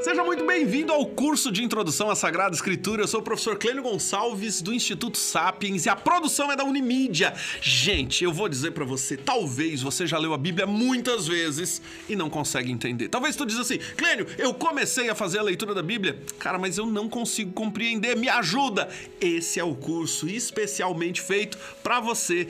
Seja muito bem-vindo ao curso de Introdução à Sagrada Escritura. Eu sou o professor Clênio Gonçalves, do Instituto Sapiens, e a produção é da Unimídia. Gente, eu vou dizer pra você, talvez você já leu a Bíblia muitas vezes e não consegue entender. Talvez tu diz assim, Clênio, eu comecei a fazer a leitura da Bíblia, cara, mas eu não consigo compreender, me ajuda. Esse é o curso especialmente feito pra você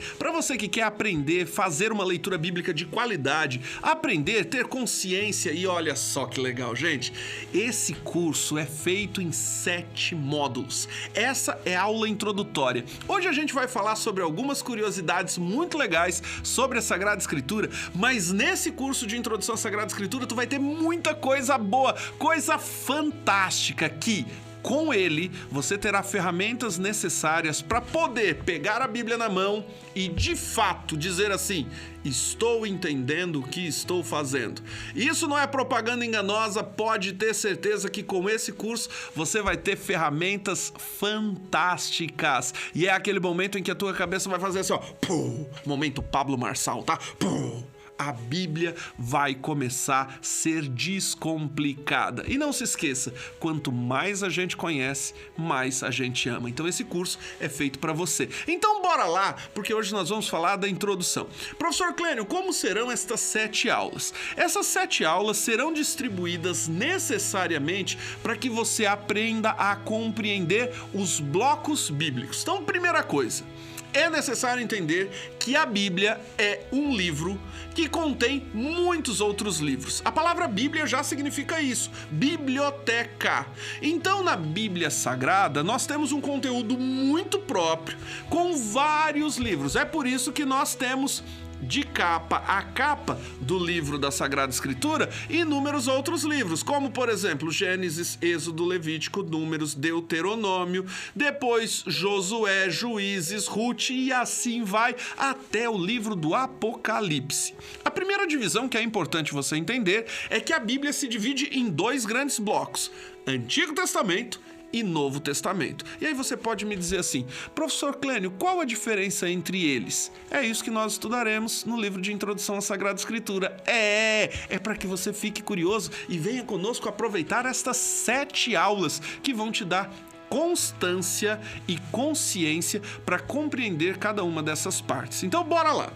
que quer aprender, fazer uma leitura bíblica de qualidade, aprender, ter consciência. E olha só que legal, gente. Esse curso é feito em 7 módulos. Essa é a aula introdutória. Hoje a gente vai falar sobre algumas curiosidades muito legais sobre a Sagrada Escritura, mas nesse curso de Introdução à Sagrada Escritura tu vai ter muita coisa boa, coisa fantástica que... com ele, você terá ferramentas necessárias para poder pegar a Bíblia na mão e, de fato, dizer assim, estou entendendo o que estou fazendo. Isso não é propaganda enganosa, pode ter certeza que com esse curso você vai ter ferramentas fantásticas. E é aquele momento em que a tua cabeça vai fazer assim, ó, pum, momento Pablo Marçal, tá? Pum. A Bíblia vai começar a ser descomplicada. E não se esqueça, quanto mais a gente conhece, mais a gente ama. Então esse curso é feito para você. Então bora lá, porque hoje nós vamos falar da introdução. Professor Clênio, como serão estas 7 aulas? Essas 7 aulas serão distribuídas necessariamente para que você aprenda a compreender os blocos bíblicos. Então, primeira coisa, é necessário entender que a Bíblia é um livro que contém muitos outros livros. A palavra Bíblia já significa isso, biblioteca. Então, na Bíblia Sagrada, nós temos um conteúdo muito próprio, com vários livros. É por isso que nós temos de capa a capa do livro da Sagrada Escritura inúmeros outros livros, como por exemplo Gênesis, Êxodo, Levítico, Números, Deuteronômio, depois Josué, Juízes, Ruth e assim vai até o livro do Apocalipse. A primeira divisão que é importante você entender é que a Bíblia se divide em 2 grandes blocos, Antigo Testamento e Novo Testamento. E aí você pode me dizer assim, professor Clênio, qual a diferença entre eles? É isso que nós estudaremos no livro de Introdução à Sagrada Escritura. É para que você fique curioso e venha conosco aproveitar estas 7 aulas que vão te dar constância e consciência para compreender cada uma dessas partes. Então bora lá!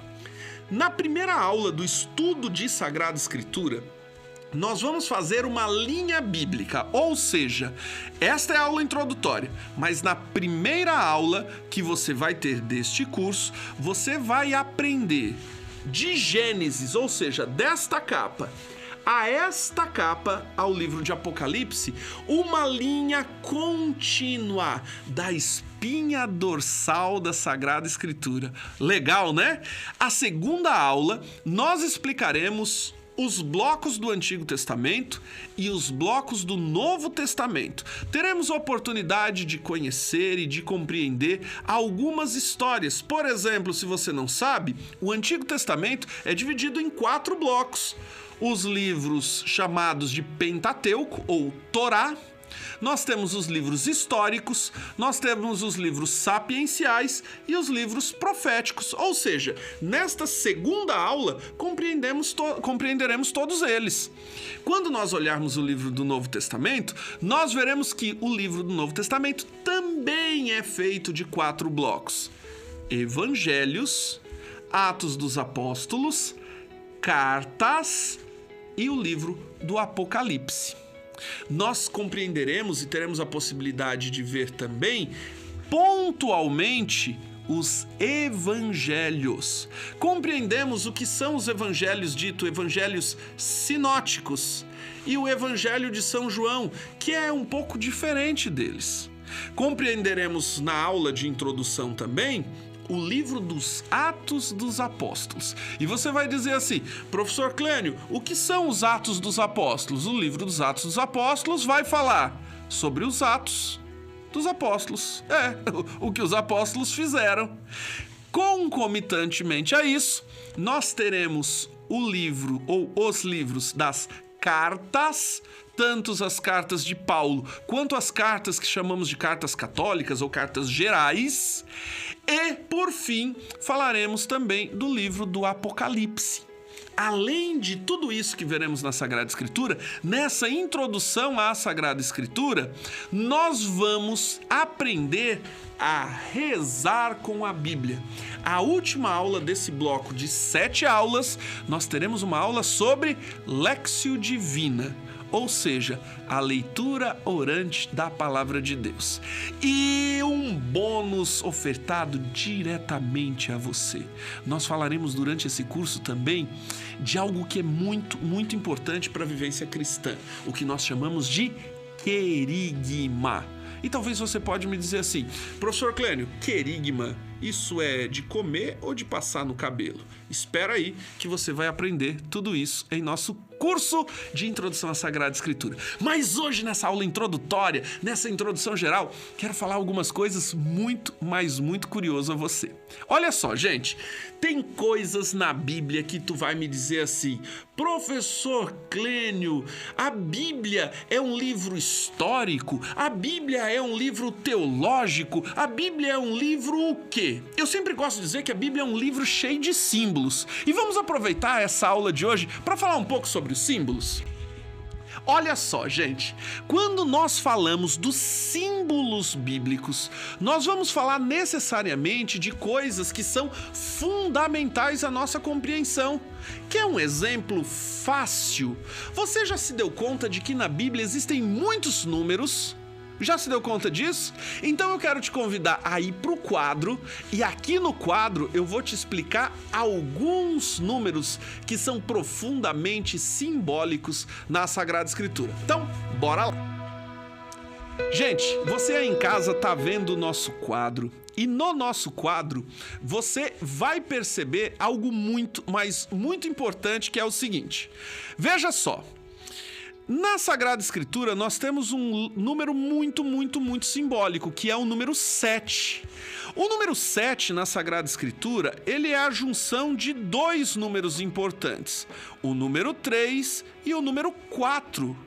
Na primeira aula do estudo de Sagrada Escritura, nós vamos fazer uma linha bíblica, ou seja, esta é a aula introdutória, mas na primeira aula que você vai ter deste curso, você vai aprender de Gênesis, ou seja, desta capa, a esta capa, ao livro de Apocalipse, uma linha contínua da espinha dorsal da Sagrada Escritura. Legal, né? A segunda aula, nós explicaremos os blocos do Antigo Testamento e os blocos do Novo Testamento. Teremos a oportunidade de conhecer e de compreender algumas histórias. Por exemplo, se você não sabe, o Antigo Testamento é dividido em 4 blocos. Os livros chamados de Pentateuco ou Torá, nós temos os livros históricos, nós temos os livros sapienciais e os livros proféticos. Ou seja, nesta segunda aula compreenderemos todos eles. Quando nós olharmos o livro do Novo Testamento, nós veremos que o livro do Novo Testamento também é feito de 4 blocos: Evangelhos, Atos dos Apóstolos, Cartas e o livro do Apocalipse. Nós compreenderemos e teremos a possibilidade de ver também, pontualmente, os evangelhos. Compreendemos o que são os evangelhos evangelhos sinóticos, e o evangelho de São João, que é um pouco diferente deles. Compreenderemos na aula de introdução também o livro dos Atos dos Apóstolos. E você vai dizer assim, professor Clênio, o que são os Atos dos Apóstolos? O livro dos Atos dos Apóstolos vai falar sobre os atos dos apóstolos. O que os apóstolos fizeram. Concomitantemente a isso, nós teremos o livro ou os livros das cartas, tanto as cartas de Paulo quanto as cartas que chamamos de cartas católicas ou cartas gerais. E, por fim, falaremos também do livro do Apocalipse. além de tudo isso que veremos na Sagrada Escritura, nessa introdução à Sagrada Escritura, nós vamos aprender a rezar com a Bíblia. A última aula desse bloco de 7 aulas, nós teremos uma aula sobre Lectio Divina, ou seja, a leitura orante da Palavra de Deus. E um bônus ofertado diretamente a você. Nós falaremos durante esse curso também de algo que é muito, muito importante para a vivência cristã, o que nós chamamos de querigma. E talvez você pode me dizer assim, professor Clênio, querigma, isso é de comer ou de passar no cabelo? Espera aí que você vai aprender tudo isso em nosso curso de Introdução à Sagrada Escritura. Mas hoje, nessa aula introdutória, nessa introdução geral, quero falar algumas coisas muito, mas muito curiosas a você. Olha só, gente, tem coisas na Bíblia que tu vai me dizer assim, professor Clênio, a Bíblia é um livro histórico? A Bíblia é um livro teológico? A Bíblia é um livro o quê? Eu sempre gosto de dizer que a Bíblia é um livro cheio de símbolos. E vamos aproveitar essa aula de hoje para falar um pouco sobre os símbolos? Olha só, gente, quando nós falamos dos símbolos bíblicos, nós vamos falar necessariamente de coisas que são fundamentais à nossa compreensão. Quer um exemplo fácil? Você já se deu conta de que na Bíblia existem muitos números? Já se deu conta disso? Então eu quero te convidar a ir para o quadro e aqui no quadro eu vou te explicar alguns números que são profundamente simbólicos na Sagrada Escritura. Então, bora lá! Gente, você aí em casa tá vendo o nosso quadro e no nosso quadro você vai perceber algo muito, mas muito importante, que é o seguinte. Veja só. Na Sagrada Escritura, nós temos um número muito, muito, muito simbólico, que é o número 7. O número 7 na Sagrada Escritura, ele é a junção de 2 números importantes, o número 3 e o número 4.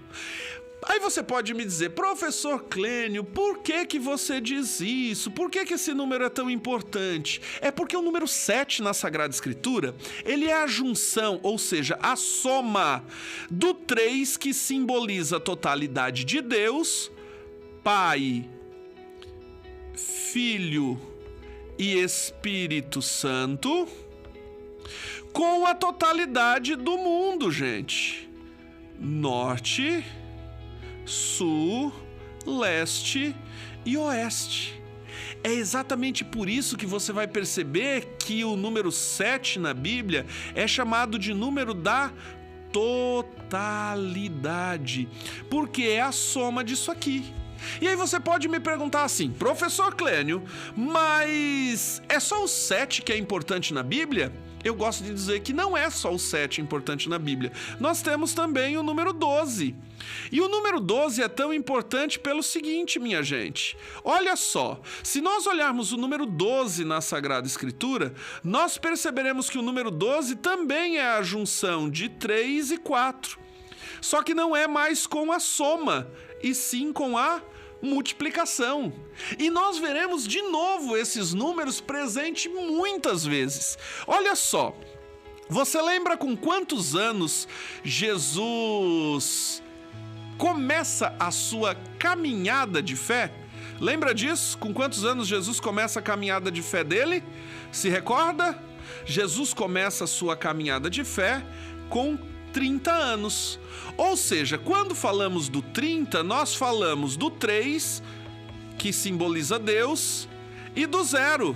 Aí você pode me dizer, professor Clênio, por que você diz isso? Por que esse número é tão importante? É porque o número 7 na Sagrada Escritura, ele é a junção, ou seja, a soma do 3 que simboliza a totalidade de Deus, Pai, Filho e Espírito Santo, com a totalidade do mundo, gente. Norte, Sul, Leste e Oeste. É exatamente por isso que você vai perceber que o número 7 na Bíblia é chamado de número da totalidade, porque é a soma disso aqui. E aí você pode me perguntar assim, professor Clênio, mas é só o 7 que é importante na Bíblia? Eu gosto de dizer que não é só o 7 importante na Bíblia. Nós temos também o número 12. E o número 12 é tão importante pelo seguinte, minha gente. Olha só, se nós olharmos o número 12 na Sagrada Escritura, nós perceberemos que o número 12 também é a junção de 3 e 4. Só que não é mais com a soma, e sim com a multiplicação. E nós veremos de novo esses números presentes muitas vezes. Olha só, você lembra com quantos anos Jesus começa a sua caminhada de fé? Lembra disso? Com quantos anos Jesus começa a caminhada de fé dele? Se recorda? Jesus começa a sua caminhada de fé com 30 anos. Ou seja, quando falamos do 30, nós falamos do 3, que simboliza Deus, e do 0,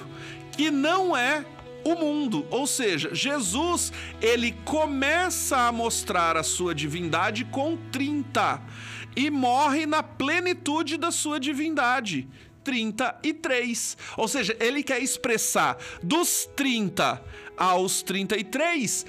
que não é o mundo. Ou seja, Jesus, ele começa a mostrar a sua divindade com 30 e morre na plenitude da sua divindade, 33. Ou seja, ele quer expressar dos 30 aos 33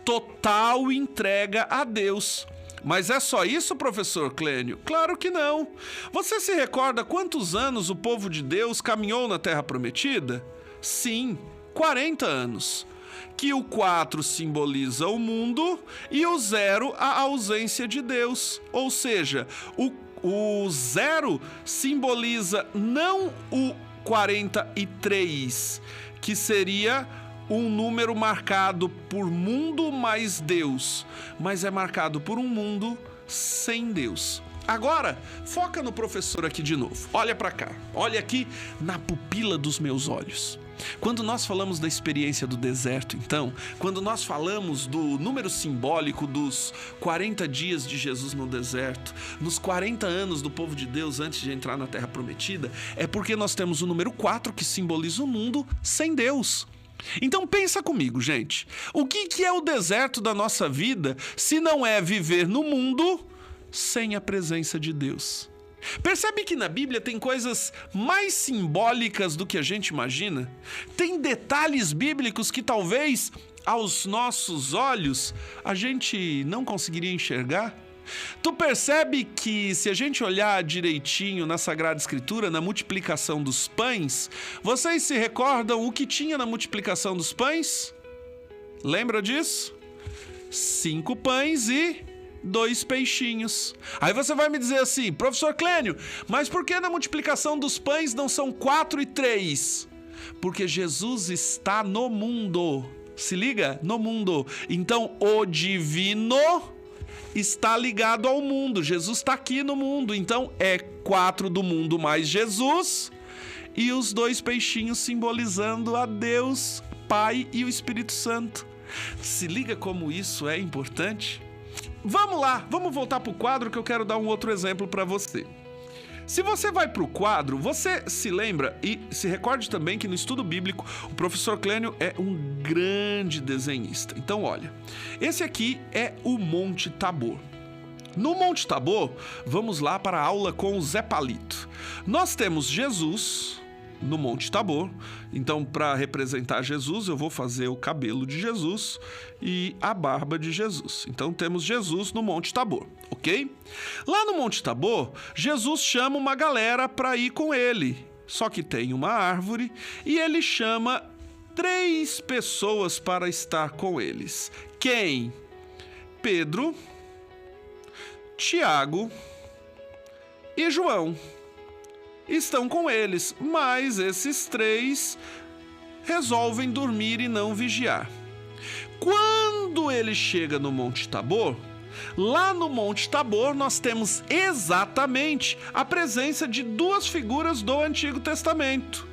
total entrega a Deus. Mas é só isso, professor Clênio? Claro que não. Você se recorda quantos anos o povo de Deus caminhou na Terra Prometida? Sim, 40 anos. Que o 4 simboliza o mundo e o 0 a ausência de Deus. Ou seja, o 0 simboliza não o 43, que seria um número marcado por mundo mais Deus, mas é marcado por um mundo sem Deus. Agora, foca no professor aqui de novo. Olha para cá, olha aqui na pupila dos meus olhos. Quando nós falamos da experiência do deserto, então, quando nós falamos do número simbólico dos 40 dias de Jesus no deserto, nos 40 anos do povo de Deus antes de entrar na Terra Prometida, é porque nós temos o número 4 que simboliza o mundo sem Deus. Então pensa comigo, gente. O que é o deserto da nossa vida se não é viver no mundo sem a presença de Deus? Percebe que na Bíblia tem coisas mais simbólicas do que a gente imagina? Tem detalhes bíblicos que talvez aos nossos olhos a gente não conseguiria enxergar? Tu percebe que se a gente olhar direitinho na Sagrada Escritura, na multiplicação dos pães, vocês se recordam o que tinha na multiplicação dos pães? Lembra disso? 5 pães e 2 peixinhos. Aí você vai me dizer assim, professor Clênio, mas por que na multiplicação dos pães não são 4 e 3? Porque Jesus está no mundo. Se liga? No mundo. Então o divino está ligado ao mundo. Jesus está aqui no mundo. Então é 4 do mundo mais Jesus e os 2 peixinhos simbolizando a Deus, Pai e o Espírito Santo. Se liga como isso é importante? Vamos lá, vamos voltar para o quadro que eu quero dar um outro exemplo para você. Se você vai para o quadro, você se lembra e se recorde também que no estudo bíblico o professor Clênio é um grande desenhista. Então olha, esse aqui é o Monte Tabor. No Monte Tabor, vamos lá para a aula com o Zé Palito. Nós temos Jesus no Monte Tabor, então para representar Jesus eu vou fazer o cabelo de Jesus e a barba de Jesus. Então temos Jesus no Monte Tabor, ok? Lá no Monte Tabor, Jesus chama uma galera para ir com ele, só que tem uma árvore e ele chama 3 pessoas para estar com eles. Quem? Pedro, Tiago e João. Estão com eles, mas esses 3 resolvem dormir e não vigiar. Quando ele chega no Monte Tabor, lá no Monte Tabor nós temos exatamente a presença de 2 figuras do Antigo Testamento: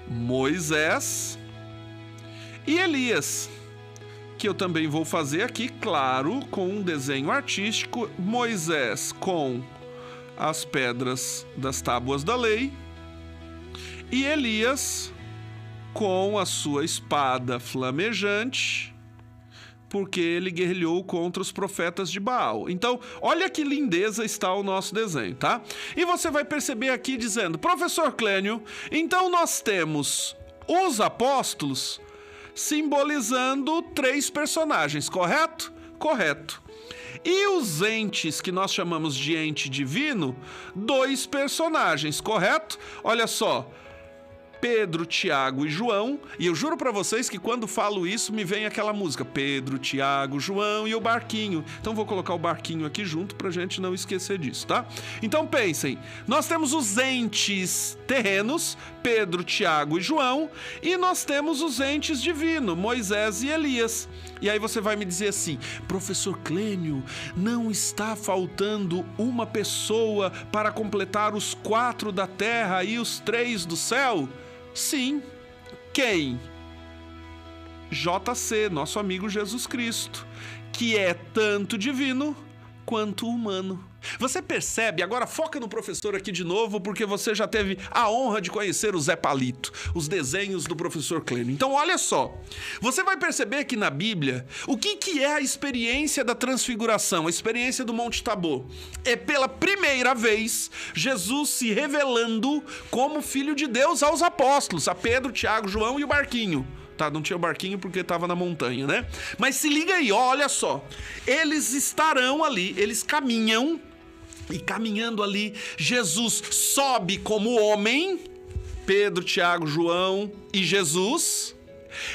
Moisés e Elias, que eu também vou fazer aqui, claro, com um desenho artístico. Moisés com as pedras das tábuas da lei e Elias com a sua espada flamejante, porque ele guerrilhou contra os profetas de Baal. Então, olha que lindeza está o nosso desenho, tá? E você vai perceber aqui dizendo, professor Clênio, então nós temos os apóstolos simbolizando 3 personagens, correto? Correto. E os entes que nós chamamos de ente divino, 2 personagens, correto? Olha só, Pedro, Tiago e João, e eu juro pra vocês que quando falo isso me vem aquela música, Pedro, Tiago, João e o barquinho. Então vou colocar o barquinho aqui junto pra gente não esquecer disso, tá? Então pensem, nós temos os entes terrenos, Pedro, Tiago e João, e nós temos os entes divinos, Moisés e Elias. E aí você vai me dizer assim, professor Clênio, não está faltando uma pessoa para completar os 4 da terra e os 3 do céu? Sim. Quem? JC, nosso amigo Jesus Cristo, que é tanto divino quanto humano. Você percebe? Agora foca no professor aqui de novo, porque você já teve a honra de conhecer o Zé Palito, os desenhos do professor Clênio. Então olha só, você vai perceber que na Bíblia, o que é a experiência da transfiguração, a experiência do Monte Tabor? É pela primeira vez Jesus se revelando como Filho de Deus aos apóstolos, a Pedro, Tiago, João e o barquinho. Tá, não tinha o barquinho porque estava na montanha, né? Mas se liga aí, olha só. Eles estarão ali, eles caminham, e caminhando ali, Jesus sobe como homem, Pedro, Tiago, João e Jesus.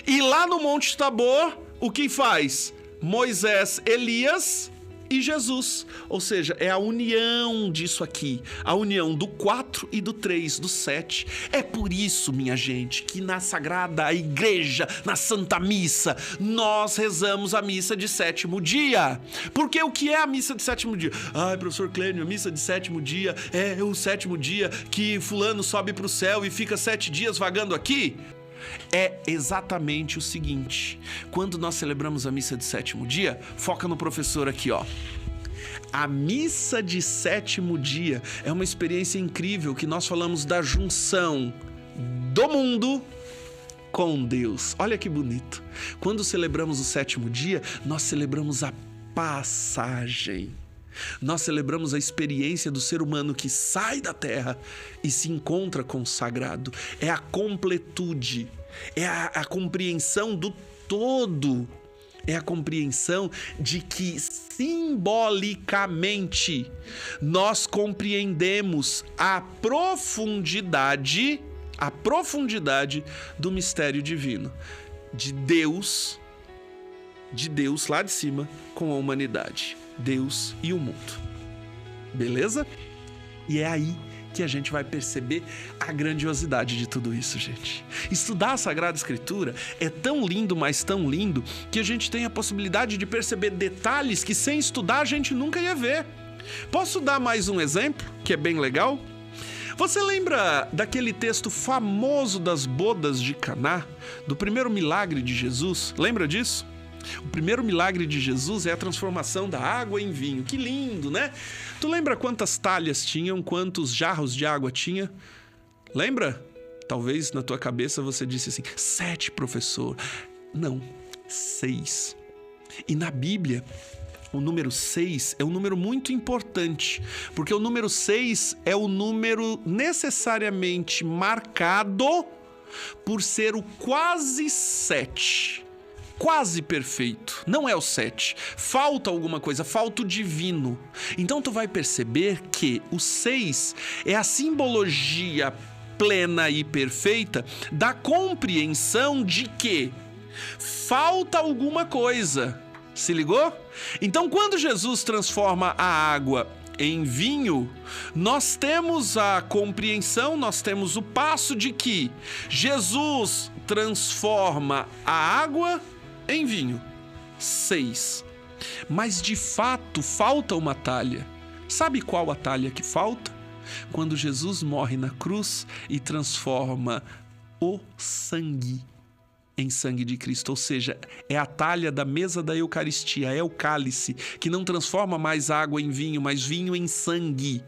E lá no Monte Tabor, o que faz? Moisés, Elias e Jesus. Ou seja, é a união disso aqui, a união do 4 e do 3, do 7. É por isso, minha gente, que na Sagrada Igreja, na Santa Missa, nós rezamos a missa de sétimo dia. Porque o que é a missa de sétimo dia? Ai, professor Clênio, a missa de sétimo dia é o sétimo dia que fulano sobe para o céu e fica 7 dias vagando aqui? É exatamente o seguinte: quando nós celebramos a missa de sétimo dia, foca no professor aqui, ó. A missa de sétimo dia é uma experiência incrível que nós falamos da junção do mundo com Deus. Olha que bonito. Quando celebramos o sétimo dia, nós celebramos a passagem. Nós celebramos a experiência do ser humano que sai da terra e se encontra com o sagrado. É a completude, é a compreensão do todo. É a compreensão de que simbolicamente nós compreendemos a profundidade do mistério divino, de Deus lá de cima com a humanidade. Deus e o mundo. Beleza? E é aí que a gente vai perceber a grandiosidade de tudo isso, gente. Estudar a Sagrada Escritura é tão lindo, mas tão lindo, que a gente tem a possibilidade de perceber detalhes que sem estudar a gente nunca ia ver. Posso dar mais um exemplo, que é bem legal? Você lembra daquele texto famoso das bodas de Caná, do primeiro milagre de Jesus? Lembra disso? O primeiro milagre de Jesus é a transformação da água em vinho. Que lindo, né? Tu lembra quantas talhas tinham, quantos jarros de água tinha? Lembra? Talvez na tua cabeça você disse assim, 7, professor. Não, 6. E na Bíblia, o número 6 é um número muito importante, porque o número 6 é o número necessariamente marcado por ser o quase 7. Quase perfeito, não é o 7. Falta alguma coisa, falta o divino. Então tu vai perceber que o 6 é a simbologia plena e perfeita da compreensão de que falta alguma coisa. Se ligou? Então quando Jesus transforma a água em vinho, nós temos a compreensão, nós temos o passo de que Jesus transforma a água em vinho. 6. Mas de fato falta uma talha. Sabe qual a talha que falta? Quando Jesus morre na cruz e transforma o sangue em sangue de Cristo. Ou seja, é a talha da mesa da Eucaristia, é o cálice, que não transforma mais água em vinho, mas vinho em sangue.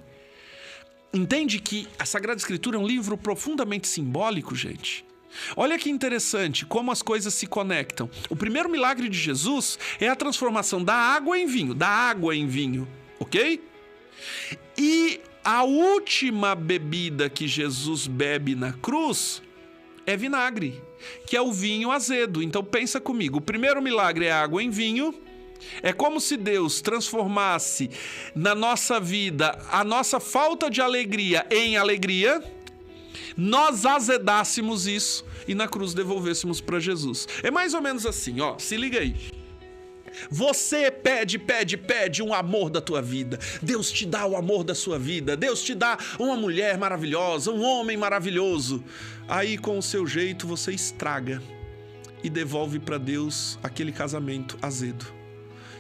Entende que a Sagrada Escritura é um livro profundamente simbólico, gente? Olha que interessante como as coisas se conectam. O primeiro milagre de Jesus é a transformação da água em vinho, ok? E a última bebida que Jesus bebe na cruz é vinagre, que é o vinho azedo. Então pensa comigo, o primeiro milagre é água em vinho. É como se Deus transformasse na nossa vida a nossa falta de alegria em alegria, nós azedássemos isso e na cruz devolvêssemos para Jesus. É mais ou menos assim, ó, se liga aí. Você pede um amor da tua vida. Deus te dá o amor da sua vida. Deus te dá uma mulher maravilhosa, um homem maravilhoso. Aí com o seu jeito você estraga e devolve para Deus aquele casamento azedo.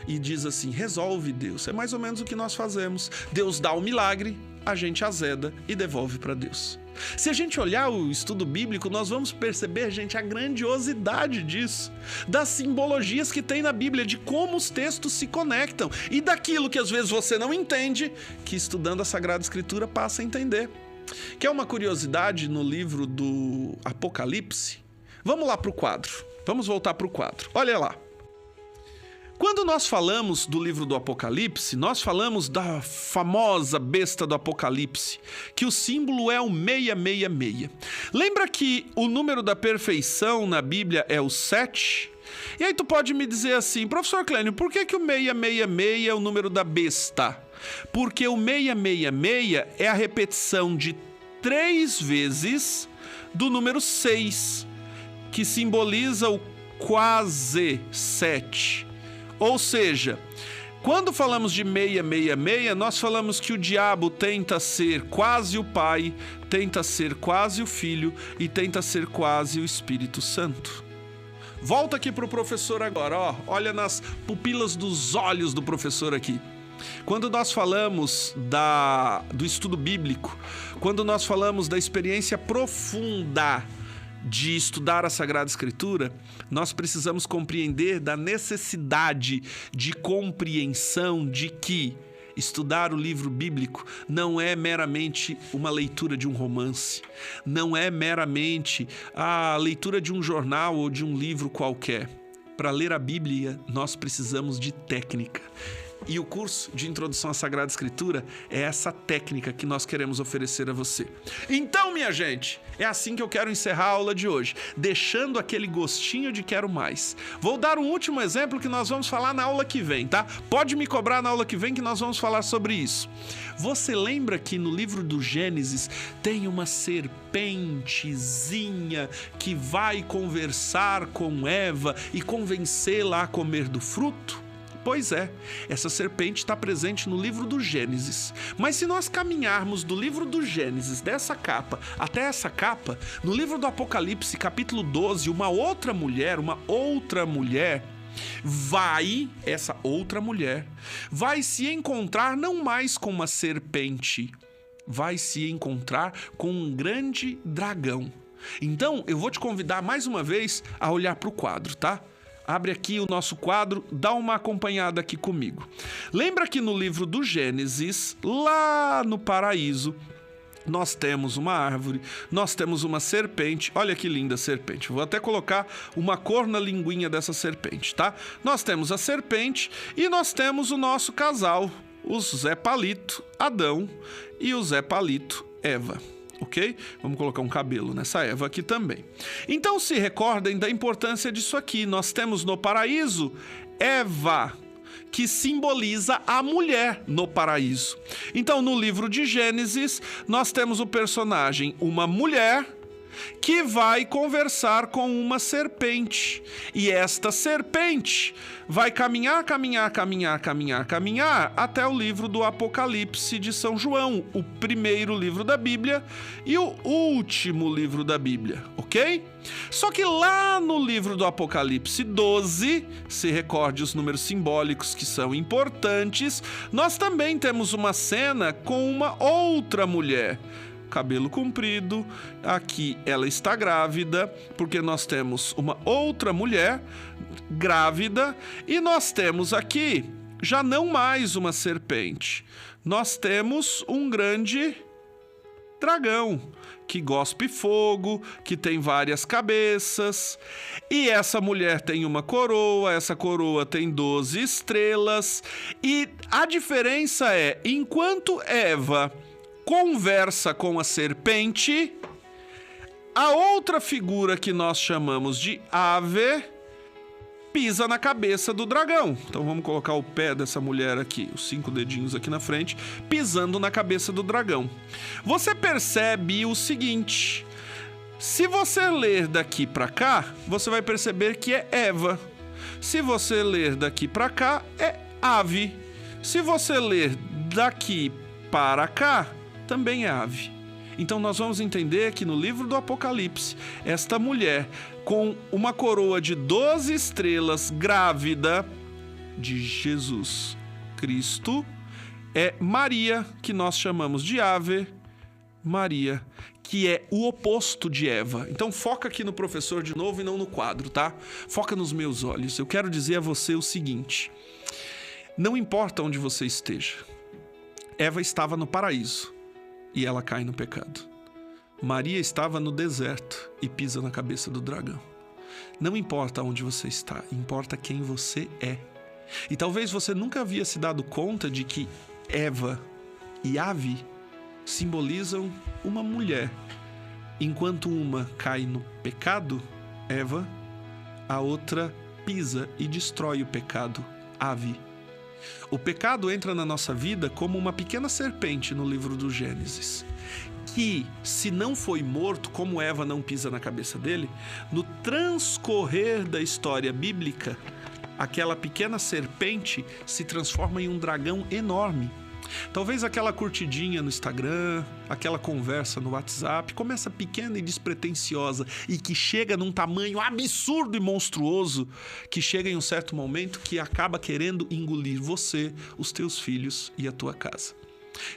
E diz assim, resolve Deus. É mais ou menos o que nós fazemos. Deus dá o milagre, a gente azeda e devolve para Deus. Se a gente olhar o estudo bíblico, nós vamos perceber, gente, a grandiosidade disso, das simbologias que tem na Bíblia, de como os textos se conectam e daquilo que às vezes você não entende, que estudando a Sagrada Escritura passa a entender. Quer uma curiosidade no livro do Apocalipse? Vamos lá para o quadro, vamos voltar para o quadro, olha lá. Quando nós falamos do livro do Apocalipse, nós falamos da famosa besta do Apocalipse, que o símbolo é o 666. Lembra que o número da perfeição na Bíblia é o 7? E aí tu pode me dizer assim, professor Clênio, por que o 666 é o número da besta? Porque o 666 é a repetição de 3 vezes do número 6, que simboliza o quase 7. Ou seja, Quando falamos de 666, nós falamos que o diabo tenta ser quase o Pai, tenta ser quase o Filho e tenta ser quase o Espírito Santo. Volta aqui para o professor agora, ó. Olha nas pupilas dos olhos do professor aqui. Quando nós falamos do estudo bíblico, quando nós falamos da experiência profunda de estudar a Sagrada Escritura, nós precisamos compreender da necessidade de compreensão de que estudar o livro bíblico não é meramente uma leitura de um romance, não é meramente a leitura de um jornal ou de um livro qualquer. Para ler a Bíblia, nós precisamos de técnica. E o curso de Introdução à Sagrada Escritura é essa técnica que nós queremos oferecer a você. Então, minha gente, é assim que eu quero encerrar a aula de hoje, deixando aquele gostinho de quero mais. Vou dar um último exemplo que nós vamos falar na aula que vem, tá? Pode me cobrar na aula que vem que nós vamos falar sobre isso. Você lembra que no livro do Gênesis tem uma serpentezinha que vai conversar com Eva e convencê-la a comer do fruto? Pois é, essa serpente está presente no livro do Gênesis. Mas se nós caminharmos do livro do Gênesis, dessa capa, até essa capa, no livro do Apocalipse, capítulo 12, essa outra mulher vai se encontrar não mais com uma serpente, vai se encontrar com um grande dragão. Então, eu vou te convidar mais uma vez a olhar para o quadro, tá? Abre aqui o nosso quadro, dá uma acompanhada aqui comigo. Lembra que no livro do Gênesis, lá no paraíso, nós temos uma árvore, nós temos uma serpente. Olha que linda serpente. Vou até colocar uma cor na linguinha dessa serpente, tá? Nós temos a serpente e nós temos o nosso casal, o Zé Palito, Adão, e o Zé Palito, Eva. Ok? Vamos colocar um cabelo nessa Eva aqui também. Então se recordem da importância disso aqui. Nós temos no paraíso Eva, que simboliza a mulher no paraíso. Então no livro de Gênesis nós temos o personagem, uma mulher que vai conversar com uma serpente. E esta serpente vai caminhar até o livro do Apocalipse de São João, o primeiro livro da Bíblia e o último livro da Bíblia, ok? Só que lá no livro do Apocalipse 12, se recorde os números simbólicos que são importantes, nós também temos uma cena com uma outra mulher, cabelo comprido. Aqui ela está grávida, porque nós temos uma outra mulher grávida, e nós temos aqui já não mais uma serpente, nós temos um grande dragão que gospe fogo, que tem várias cabeças, e essa mulher tem uma coroa, essa coroa tem 12 estrelas, e a diferença é, enquanto Eva conversa com a serpente, a outra figura que nós chamamos de ave pisa na cabeça do dragão. Então vamos colocar o pé dessa mulher aqui, os 5 dedinhos aqui na frente, pisando na cabeça do dragão. Você percebe o seguinte: se você ler daqui para cá, você vai perceber que é Eva. Se você ler daqui para cá, é ave. Se você ler daqui para cá, também é ave. Então nós vamos entender que no livro do Apocalipse, esta mulher com uma coroa de 12 estrelas, grávida de Jesus Cristo, é Maria, que nós chamamos de Ave Maria, que é o oposto de Eva. Então foca aqui no professor de novo e não no quadro, tá? Foca nos meus olhos. Eu quero dizer a você o seguinte: não importa onde você esteja, Eva estava no paraíso e ela cai no pecado. Maria estava no deserto e pisa na cabeça do dragão. Não importa onde você está, importa quem você é. E talvez você nunca havia se dado conta de que Eva e Ave simbolizam uma mulher. Enquanto uma cai no pecado, Eva, a outra pisa e destrói o pecado, Ave. O pecado entra na nossa vida como uma pequena serpente no livro do Gênesis, que, se não foi morto, como Eva não pisa na cabeça dele, no transcorrer da história bíblica, aquela pequena serpente se transforma em um dragão enorme. Talvez aquela curtidinha no Instagram, aquela conversa no WhatsApp começa pequena e despretensiosa e que chega num tamanho absurdo e monstruoso, que chega em um certo momento que acaba querendo engolir você, os teus filhos e a tua casa.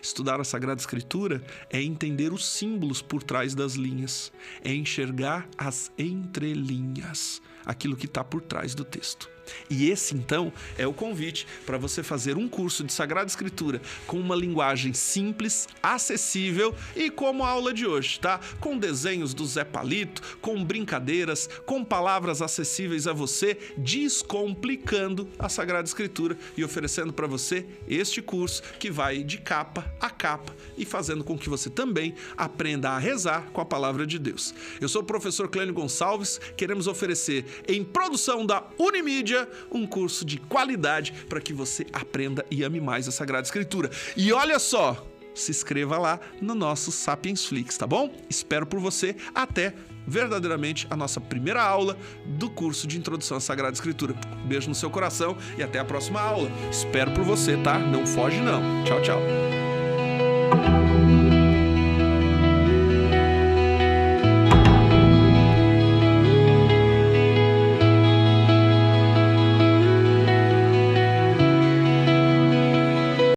Estudar a Sagrada Escritura é entender os símbolos por trás das linhas, é enxergar as entrelinhas, aquilo que está por trás do texto. E esse, então, é o convite para você fazer um curso de Sagrada Escritura com uma linguagem simples, acessível e como a aula de hoje, tá? Com desenhos do Zé Palito, com brincadeiras, com palavras acessíveis a você, descomplicando a Sagrada Escritura e oferecendo para você este curso que vai de capa a capa e fazendo com que você também aprenda a rezar com a palavra de Deus. Eu sou o professor Clênio Gonçalves, queremos oferecer em produção da Unimídia um curso de qualidade para que você aprenda e ame mais a Sagrada Escritura. E olha só, se inscreva lá no nosso Sapiens Flix, tá bom? Espero por você até verdadeiramente a nossa primeira aula do curso de Introdução à Sagrada Escritura. Beijo no seu coração e até a próxima aula. Espero por você, tá? Não foge não. Tchau, tchau.